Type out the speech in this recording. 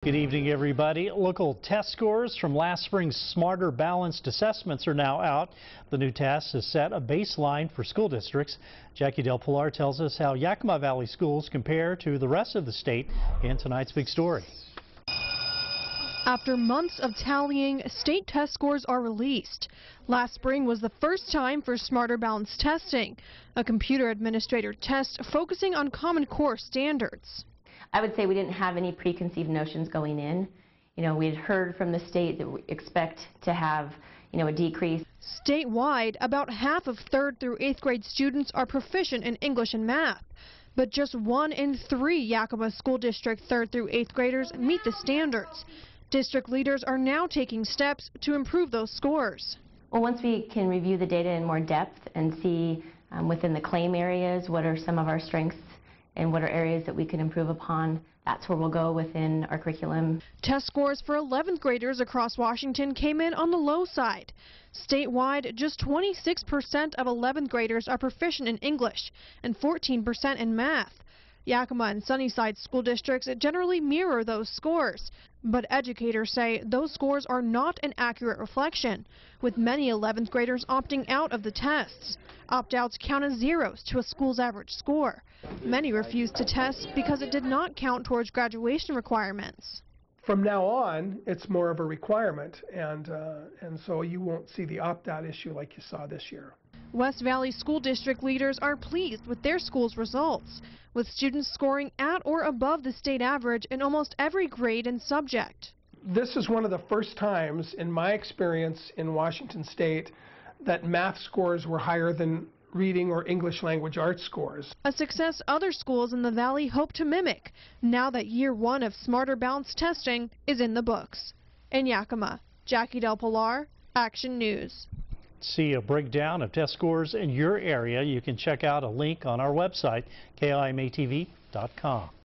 Good evening, everybody. Local test scores from last spring's Smarter Balanced assessments are now out. The new test has set a baseline for school districts. Jackie Del Pilar tells us how Yakima Valley schools compare to the rest of the state in tonight's big story. After months of tallying, state test scores are released. Last spring was the first time for Smarter Balanced testing, a computer administrator test focusing on Common Core standards. I would say we didn't have any preconceived notions going in. We had heard from the state that we expect to have, a decrease. Statewide, about half of 3rd through 8th grade students are proficient in English and math. But just 1 in 3 Yakima School District 3rd through 8th graders meet the standards. District leaders are now taking steps to improve those scores. Well, once we can review the data in more depth and see within the claim areas what are some of our strengths and what are areas that we can improve upon, that's where we'll go within our curriculum. Test scores for 11th graders across Washington came in on the low side. Statewide, just 26% of 11th graders are proficient in English and 14% in math. Yakima and Sunnyside school districts generally mirror those scores, but educators say those scores are not an accurate reflection, with many 11th graders opting out of the tests. Opt-outs count as zeros to a school's average score. Many refused to test because it did not count towards graduation requirements. From now on, it's more of a requirement, and so you won't see the opt-out issue like you saw this year. West Valley School District leaders are pleased with their school's results, with students scoring at or above the state average in almost every grade and subject. This is one of the first times in my experience in Washington State that math scores were higher than reading or English language arts scores. A success other schools in the Valley hope to mimic now that year 1 of Smarter Balanced testing is in the books. In Yakima, Jackie Del Pilar, Action News. See a breakdown of test scores in your area. You can check out a link on our website, KIMATV.com.